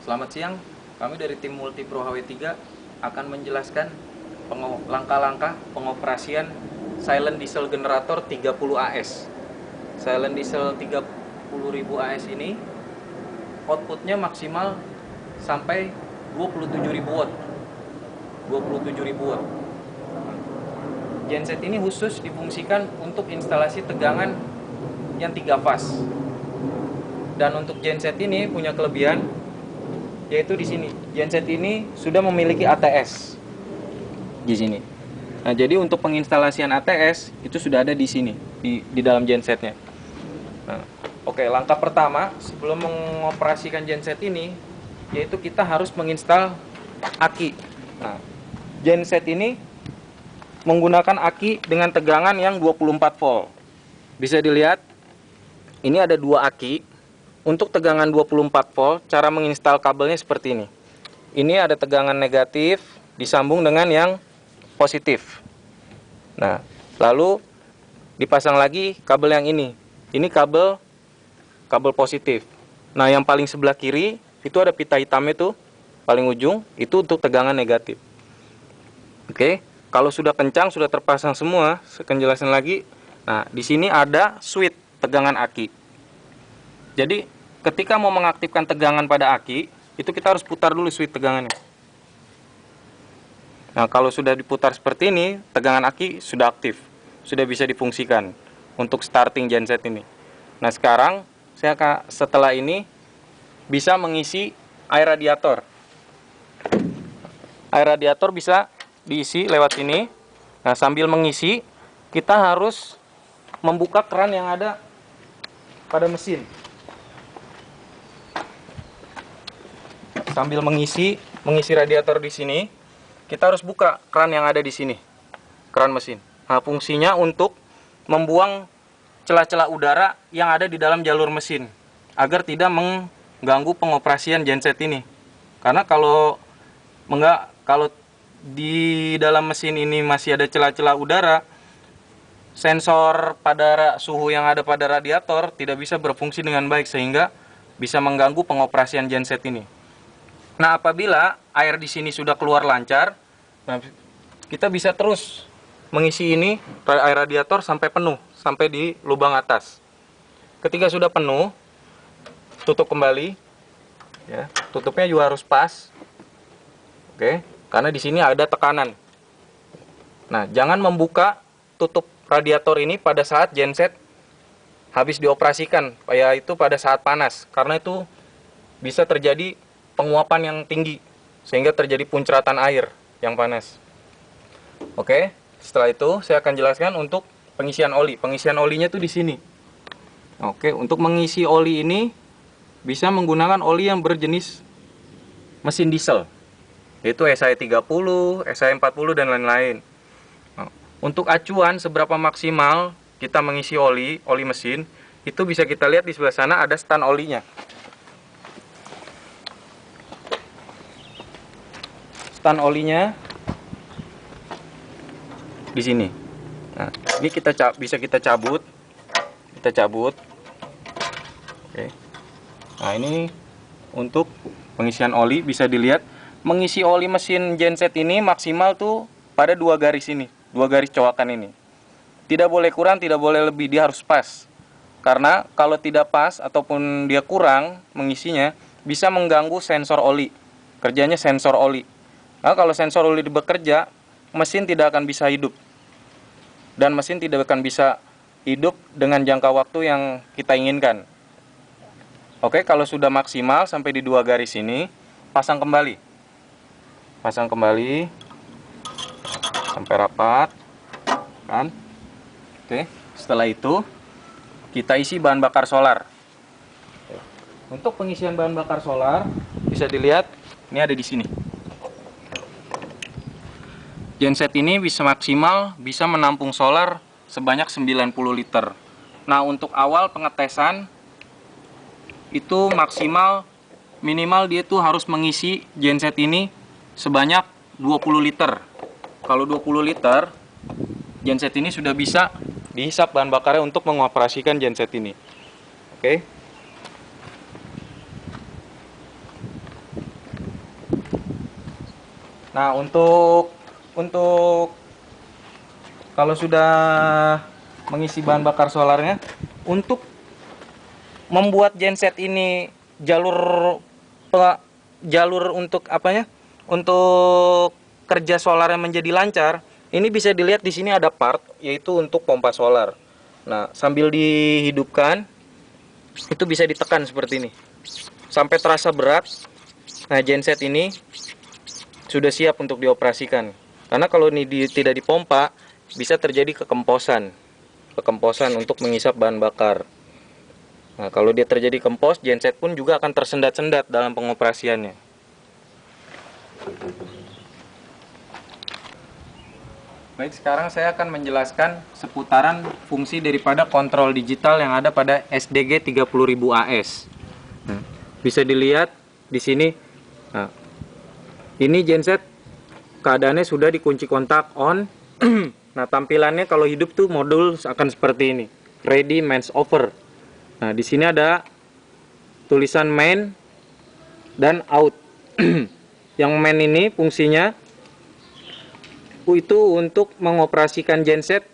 Selamat siang, kami dari tim Multipro HW3 akan menjelaskan langkah-langkah pengoperasian silent diesel generator 30 AS. Silent diesel 30.000 AS ini outputnya maksimal sampai 27.000 watt. 27.000 watt. Genset ini khusus difungsikan untuk instalasi tegangan yang 3 fase. Dan untuk genset ini punya kelebihan, yaitu di sini. Genset ini sudah memiliki ATS di sini. Nah, jadi untuk penginstalasian ATS itu sudah ada di sini, di dalam gensetnya. Nah, oke, langkah pertama sebelum mengoperasikan genset ini, yaitu kita harus menginstal aki. Nah, genset ini menggunakan aki dengan tegangan yang 24 volt. Bisa dilihat, ini ada dua aki. Untuk tegangan 24 volt, cara menginstal kabelnya seperti ini. Ini ada tegangan negatif disambung dengan yang positif. Nah, lalu dipasang lagi kabel yang ini. Ini kabel positif. Nah, yang paling sebelah kiri itu ada pita hitam itu, paling ujung itu untuk tegangan negatif. Oke, kalau sudah kencang, sudah terpasang semua, saya akan jelasin lagi. Nah, di sini ada switch tegangan aki. Jadi, ketika mau mengaktifkan tegangan pada aki, itu kita harus putar dulu switch tegangannya. Nah, kalau sudah diputar seperti ini, tegangan aki sudah aktif, sudah bisa difungsikan untuk starting genset ini. Nah, sekarang saya setelah ini bisa mengisi air radiator. Air radiator bisa diisi lewat sini. Nah, sambil mengisi, kita harus membuka keran yang ada pada mesin. Sambil mengisi radiator di sini, kita harus buka keran yang ada di sini, keran mesin. Nah, fungsinya untuk membuang celah-celah udara yang ada di dalam jalur mesin, agar tidak mengganggu pengoperasian genset ini. Karena kalau di dalam mesin ini masih ada celah-celah udara, sensor pada suhu yang ada pada radiator tidak bisa berfungsi dengan baik, sehingga bisa mengganggu pengoperasian genset ini. Nah, apabila air di sini sudah keluar lancar, nah, kita bisa terus mengisi ini air radiator sampai penuh, sampai di lubang atas. Ketika sudah penuh, tutup kembali. Ya, tutupnya juga harus pas. Oke, karena di sini ada tekanan. Nah, jangan membuka tutup radiator ini pada saat genset habis dioperasikan, yaitu pada saat panas, karena itu bisa terjadi penguapan yang tinggi sehingga terjadi puncratan air yang panas. Oke, setelah itu saya akan jelaskan untuk pengisian oli. Pengisian olinya tuh di sini. Oke, untuk mengisi oli ini bisa menggunakan oli yang berjenis mesin diesel, yaitu SI30, SI40 dan lain-lain. Untuk acuan seberapa maksimal kita mengisi oli mesin, itu bisa kita lihat di sebelah sana ada stan olinya. Stan olinya di sini. Nah, ini bisa kita cabut. Oke. Nah, ini untuk pengisian oli, bisa dilihat mengisi oli mesin genset ini maksimal tuh pada 2 garis ini, 2 garis coakan ini. Tidak boleh kurang, tidak boleh lebih, dia harus pas. Karena kalau tidak pas ataupun dia kurang mengisinya, bisa mengganggu sensor oli. Kerjanya sensor oli. Nah, kalau sensor oli bekerja, mesin tidak akan bisa hidup. Dan mesin tidak akan bisa hidup dengan jangka waktu yang kita inginkan. Oke, kalau sudah maksimal sampai di 2 garis ini, pasang kembali. Pasang kembali sampai rapat. Kan? Oke, setelah itu kita isi bahan bakar solar. Untuk pengisian bahan bakar solar bisa dilihat ini ada di sini. Genset ini bisa maksimal bisa menampung solar sebanyak 90 liter. Nah, untuk awal pengetesan itu minimal dia tuh harus mengisi genset ini sebanyak 20 liter. Kalau 20 liter, genset ini sudah bisa dihisap bahan bakarnya untuk mengoperasikan genset ini. Oke. Nah, untuk kalau sudah mengisi bahan bakar solarnya, untuk membuat genset ini jalur untuk apanya? Untuk kerja solarnya menjadi lancar, ini bisa dilihat di sini ada part yaitu untuk pompa solar. Nah, sambil dihidupkan itu bisa ditekan seperti ini. Sampai terasa berat. Nah, genset ini sudah siap untuk dioperasikan. Karena kalau ini tidak dipompa, bisa terjadi kekemposan untuk mengisap bahan bakar. Nah, kalau dia terjadi kempos, genset pun juga akan tersendat-sendat dalam pengoperasiannya. Baik, sekarang saya akan menjelaskan seputaran fungsi daripada kontrol digital yang ada pada SDG 30000 AS. Nah, bisa dilihat di sini. Nah, ini genset keadaannya sudah dikunci kontak on. Nah, tampilannya kalau hidup tuh modul akan seperti ini. Ready mains over. Nah, di sini ada tulisan main dan out. Yang main ini fungsinya itu untuk mengoperasikan genset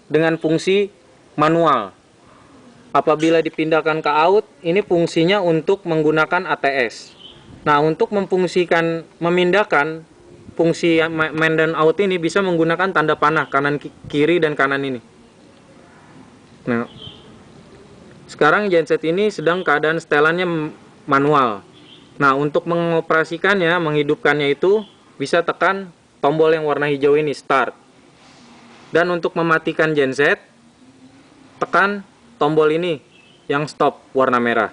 dengan fungsi manual. Apabila dipindahkan ke out, ini fungsinya untuk menggunakan ATS. Nah, untuk memindahkan fungsi main dan out ini bisa menggunakan tanda panah kanan kiri dan kanan ini. Nah, sekarang genset ini sedang keadaan setelannya manual. Nah, untuk mengoperasikannya, menghidupkannya itu bisa tekan tombol yang warna hijau ini, start. Dan untuk mematikan genset, tekan tombol ini yang stop warna merah.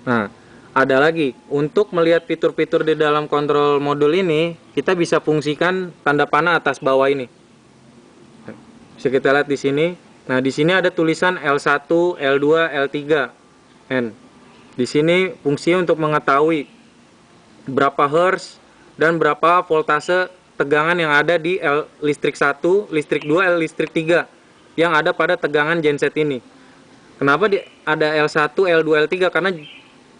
Nah, ada lagi, untuk melihat fitur-fitur di dalam kontrol modul ini, kita bisa fungsikan tanda panah atas bawah ini. Bisa kita lihat di sini. Nah, di sini ada tulisan L1, L2, L3, N. Di sini fungsinya untuk mengetahui berapa hertz dan berapa voltase tegangan yang ada di listrik 1, listrik 2, listrik 3 yang ada pada tegangan genset ini. Kenapa ada L1, L2, L3? Karena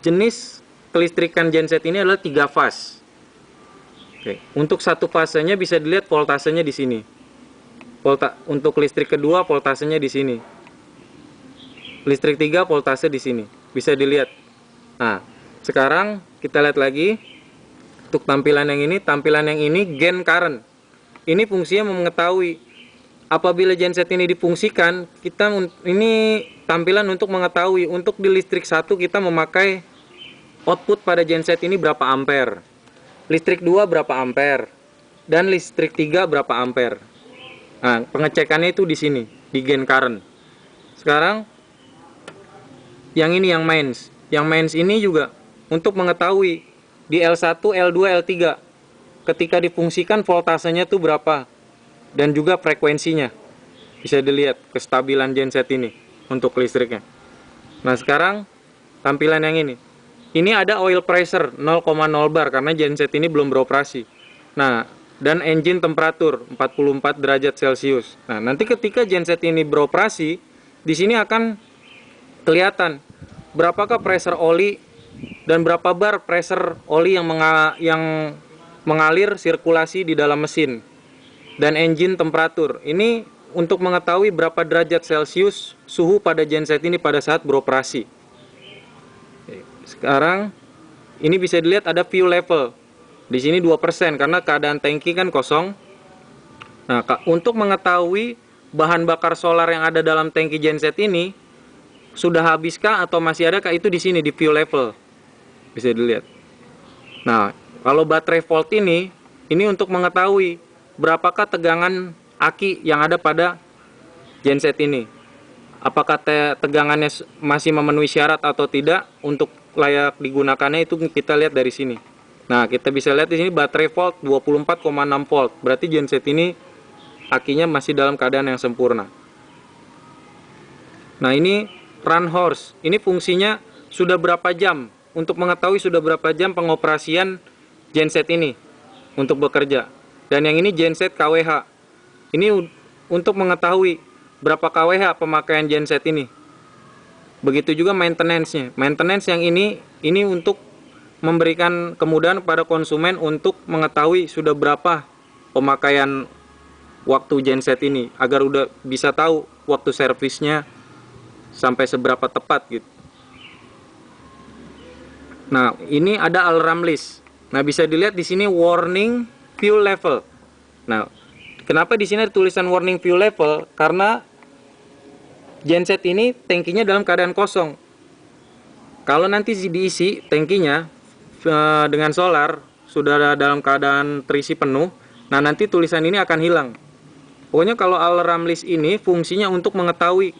jenis kelistrikan genset ini adalah 3 fase. Oke. Untuk satu fasenya bisa dilihat voltasenya di sini. Untuk listrik kedua voltasenya di sini. Listrik 3 voltase di sini. Bisa dilihat. Nah, sekarang kita lihat lagi untuk tampilan yang ini gain current. Ini fungsinya mengetahui apabila genset ini difungsikan, ini tampilan untuk mengetahui untuk di listrik 1 kita memakai output pada genset ini berapa ampere. Listrik 2 berapa ampere dan listrik 3 berapa ampere. Nah, pengecekannya itu di sini, di gain current. Sekarang yang ini yang mains. Yang mains ini juga untuk mengetahui di L1, L2, L3 ketika difungsikan voltasenya itu berapa dan juga frekuensinya. Bisa dilihat kestabilan genset ini untuk listriknya. Nah, sekarang tampilan yang ini. Ini ada oil pressure 0,0 bar karena genset ini belum beroperasi. Nah, dan engine temperatur 44 derajat Celcius. Nah, nanti ketika genset ini beroperasi, di sini akan kelihatan berapakah pressure oli dan berapa bar pressure oli yang mengalir sirkulasi di dalam mesin. Dan engine temperatur. Ini untuk mengetahui berapa derajat Celcius suhu pada genset ini pada saat beroperasi. Sekarang ini bisa dilihat ada fuel level. Di sini 2% karena keadaan tangki kan kosong. Nah, untuk mengetahui bahan bakar solar yang ada dalam tangki genset ini sudah habiskah atau masih ada, itu di sini di fuel level. Bisa dilihat. Nah, kalau baterai volt ini untuk mengetahui berapakah tegangan aki yang ada pada genset ini. Apakah tegangannya masih memenuhi syarat atau tidak untuk layak digunakannya, itu kita lihat dari sini. Nah, kita bisa lihat di sini baterai volt 24,6 volt. Berarti genset ini akinya masih dalam keadaan yang sempurna. Nah, ini run horse. Ini fungsinya sudah berapa jam, untuk mengetahui sudah berapa jam pengoperasian genset ini untuk bekerja. Dan yang ini genset KWH. Ini untuk mengetahui berapa KWH pemakaian genset ini. Begitu juga maintenance-nya. Maintenance yang ini untuk memberikan kemudahan kepada konsumen untuk mengetahui sudah berapa pemakaian waktu genset ini, agar udah bisa tahu waktu servisnya sampai seberapa tepat gitu. Nah, ini ada alarm list. Nah, bisa dilihat di sini warning fuel level. Nah, kenapa di sini ada tulisan warning fuel level? Karena genset ini tangkinya dalam keadaan kosong. Kalau nanti diisi tangkinya dengan solar, sudah dalam keadaan terisi penuh, nah nanti tulisan ini akan hilang. Pokoknya kalau alarm list ini fungsinya untuk mengetahui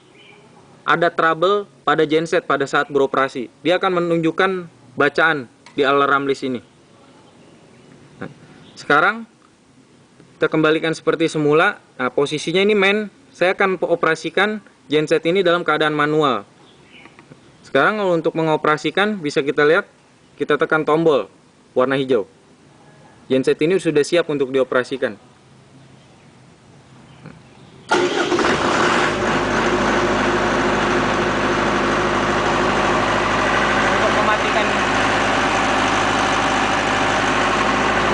ada trouble pada genset pada saat beroperasi. Dia akan menunjukkan bacaan di alarm list ini. Nah, sekarang kita kembalikan seperti semula. Nah, posisinya ini main. Saya akan operasikan genset ini dalam keadaan manual. Sekarang kalau untuk mengoperasikan, bisa kita lihat, kita tekan tombol warna hijau. Genset ini sudah siap untuk dioperasikan.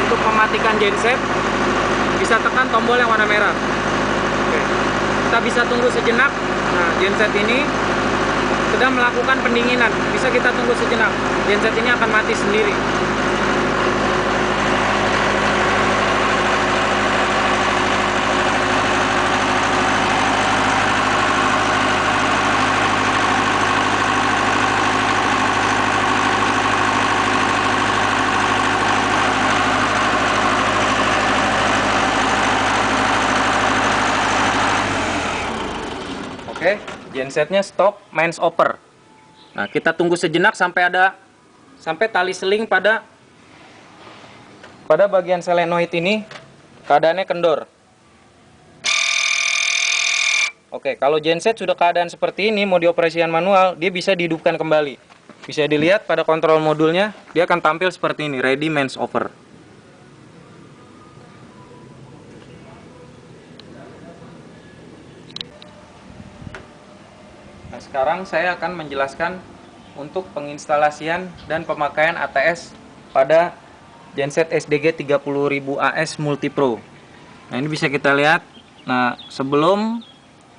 Untuk mematikan genset, bisa tekan tombol yang warna merah. Oke. Kita bisa tunggu sejenak. Nah, genset ini sedang melakukan pendinginan. Bisa kita tunggu sejenak. Genset ini akan mati sendiri. Oke, gensetnya stop, mains over. Nah, kita tunggu sejenak sampai tali seling pada bagian solenoid ini keadaannya kendor. Oke, kalau genset sudah keadaan seperti ini, mau dioperasikan manual, dia bisa dihidupkan kembali. Bisa dilihat pada kontrol modulnya, dia akan tampil seperti ini, ready mains over. Nah, sekarang saya akan menjelaskan untuk penginstalasian dan pemakaian ATS pada genset SDG 30000 AS Multipro. Nah, ini bisa kita lihat. Nah, sebelum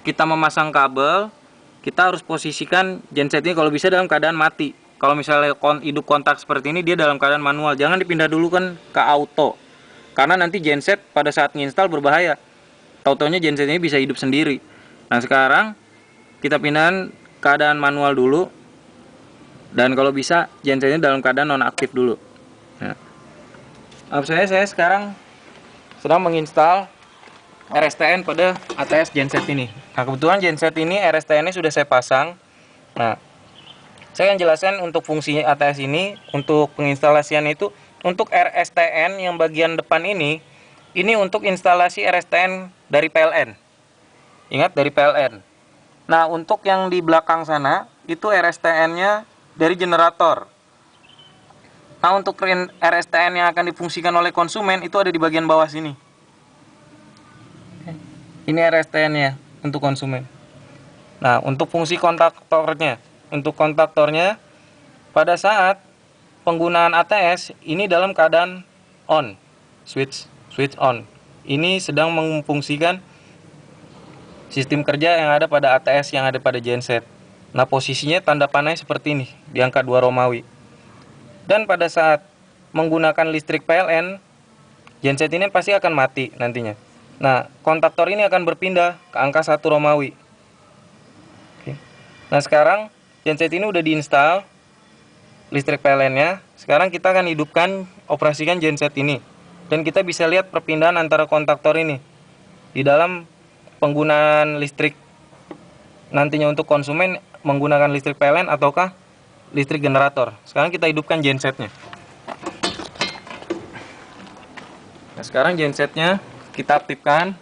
kita memasang kabel, kita harus posisikan genset ini kalau bisa dalam keadaan mati. Kalau misalnya hidup kontak seperti ini, dia dalam keadaan manual. Jangan dipindah dulu kan ke auto, karena nanti genset pada saat nginstal berbahaya. Tau-taunya genset ini bisa hidup sendiri. Nah, sekarang kita pindahin keadaan manual dulu, dan kalau bisa gensetnya dalam keadaan nonaktif dulu. Nah, saya sekarang sedang menginstal RSTN pada ATS genset ini. Nah, kebetulan genset ini RSTN-nya sudah saya pasang. Nah, saya akan jelaskan untuk fungsi ATS ini. Untuk penginstalasian itu, untuk RSTN yang bagian depan ini untuk instalasi RSTN dari PLN. Ingat, dari PLN. Nah, untuk yang di belakang sana, itu RSTN-nya dari generator. Nah, untuk RSTN yang akan difungsikan oleh konsumen, itu ada di bagian bawah sini. Ini RSTN-nya untuk konsumen. Nah, untuk fungsi kontaktornya. Untuk kontaktornya, pada saat penggunaan ATS, ini dalam keadaan on. Switch on. Ini sedang memfungsikan sistem kerja yang ada pada ATS yang ada pada genset. Nah, posisinya tanda panahnya seperti ini, di angka 2 Romawi. Dan pada saat menggunakan listrik PLN, genset ini pasti akan mati nantinya. Nah, kontaktor ini akan berpindah ke angka 1 Romawi. Oke. Nah, sekarang genset ini udah diinstal listrik PLN-nya. Sekarang kita akan hidupkan, operasikan genset ini. Dan kita bisa lihat perpindahan antara kontaktor ini di dalam penggunaan listrik nantinya untuk konsumen menggunakan listrik PLN ataukah listrik generator. Sekarang kita hidupkan gensetnya. Nah, sekarang gensetnya kita aktifkan.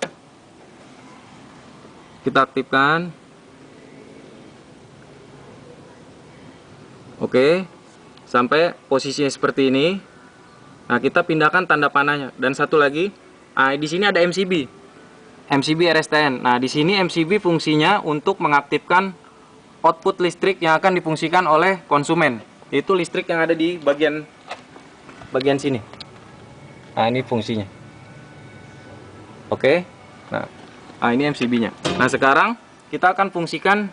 Oke, sampai posisinya seperti ini. Nah, kita pindahkan tanda panahnya. Dan satu lagi, di sini ada MCB RSTN. Nah, di sini MCB fungsinya untuk mengaktifkan output listrik yang akan difungsikan oleh konsumen. Itu listrik yang ada di bagian bagian sini. Nah, ini fungsinya. Oke. Nah, ini MCB-nya. Nah, sekarang kita akan fungsikan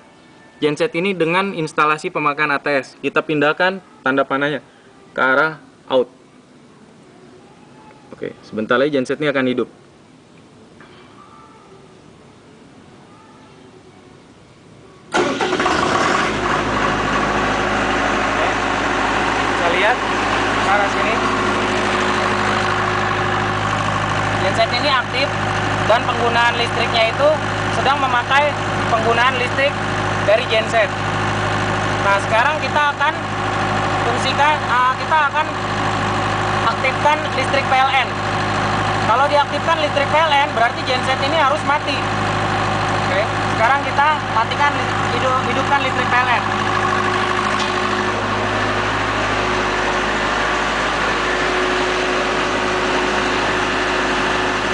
genset ini dengan instalasi pemakaian ATS. Kita pindahkan tanda panahnya ke arah out. Oke, sebentar lagi genset ini akan hidup. Bisa lihat ke arah sini. Genset ini aktif dan penggunaan listriknya itu sedang memakai penggunaan listrik dari genset. Nah, sekarang kita akan aktifkan listrik PLN. Kalau diaktifkan listrik PLN berarti genset ini harus mati. Oke, sekarang kita matikan, hidupkan listrik PLN.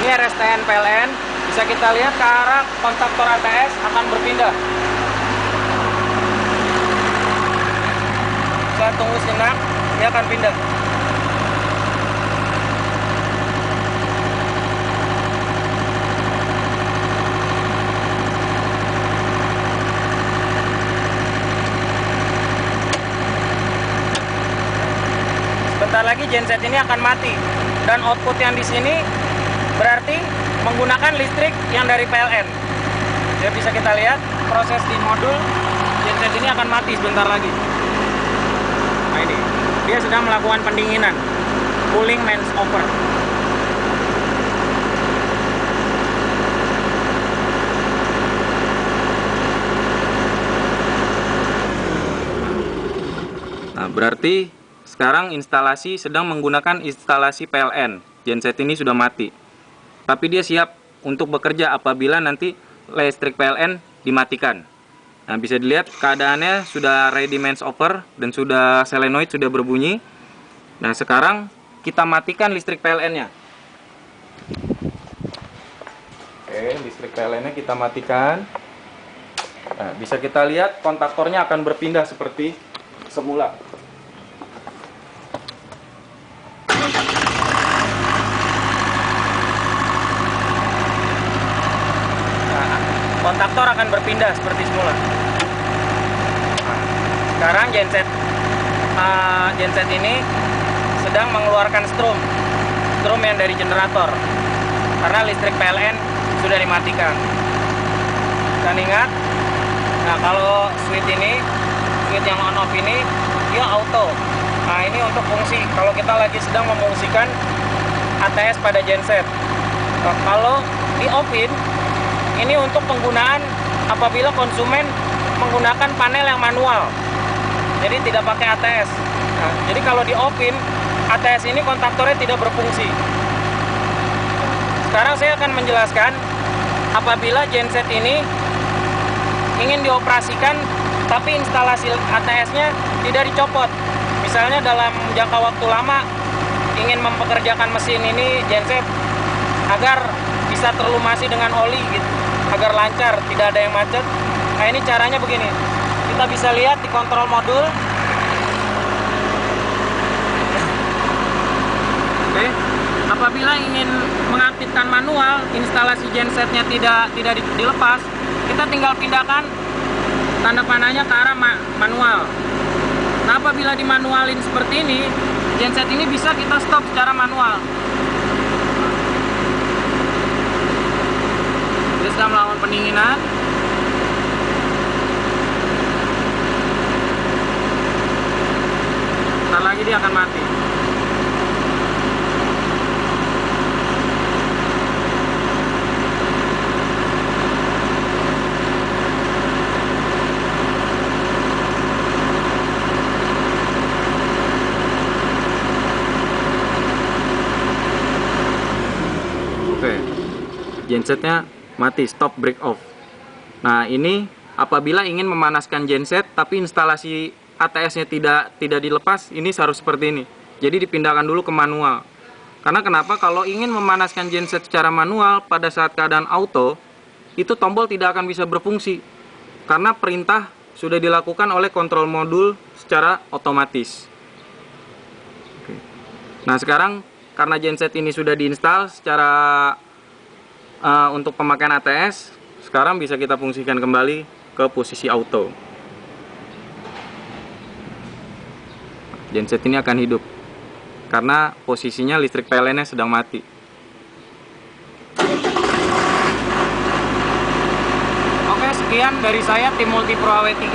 Ini RSTN PLN, bisa kita lihat ke arah kontaktor ATS akan berpindah. Saya tunggu sejenak, dia akan pindah. Sebentar lagi genset ini akan mati, dan output yang di sini berarti menggunakan listrik yang dari PLN. Ya, bisa kita lihat proses di modul genset ini akan mati sebentar lagi. Nah, ini dia sedang melakukan pendinginan, cooling mains over. Nah, berarti sekarang instalasi sedang menggunakan instalasi PLN. Genset ini sudah mati. Tapi dia siap untuk bekerja apabila nanti listrik PLN dimatikan. Nah, bisa dilihat keadaannya sudah ready mains over dan sudah solenoid sudah berbunyi. Nah, sekarang kita matikan listrik PLN-nya. Oke, listrik PLN-nya kita matikan. Nah, bisa kita lihat kontaktornya akan berpindah seperti semula. Kontaktor akan berpindah seperti semula. Nah, sekarang genset ini sedang mengeluarkan strum yang dari generator karena listrik PLN sudah dimatikan. Dan ingat, nah kalau switch yang on off ini dia auto. Nah, ini untuk fungsi kalau kita lagi sedang memfungsikan ATS pada genset. Nah, kalau di off-in ini untuk penggunaan apabila konsumen menggunakan panel yang manual, jadi tidak pakai ATS. Nah, jadi kalau di off-in, ATS ini kontaktornya tidak berfungsi. Sekarang saya akan menjelaskan apabila genset ini ingin dioperasikan tapi instalasi ATS-nya tidak dicopot. Misalnya dalam jangka waktu lama ingin mempekerjakan mesin ini genset agar bisa terlumasi dengan oli gitu, agar lancar, tidak ada yang macet. Nah, ini caranya begini. Kita bisa lihat di kontrol modul. Oke. Apabila ingin mengaktifkan manual, instalasi gensetnya tidak dilepas, kita tinggal pindahkan tanda panahnya ke arah manual. Nah, apabila dimanualin seperti ini, genset ini bisa kita stop secara manual. Dia sedang melakukan pendinginan. Ntar lagi dia akan mati. Oke, gensetnya mati, stop break off. Nah, ini apabila ingin memanaskan genset tapi instalasi ATS-nya tidak dilepas, ini harus seperti ini. Jadi dipindahkan dulu ke manual. Karena kenapa? Kalau ingin memanaskan genset secara manual pada saat keadaan auto, itu tombol tidak akan bisa berfungsi karena perintah sudah dilakukan oleh kontrol modul secara otomatis. Oke. Nah sekarang karena genset ini sudah diinstal secara untuk pemakaian ATS, sekarang bisa kita fungsikan kembali ke posisi auto. Genset ini akan hidup karena posisinya listrik PLN-nya sedang mati. Oke, sekian dari saya tim Multipro AW3.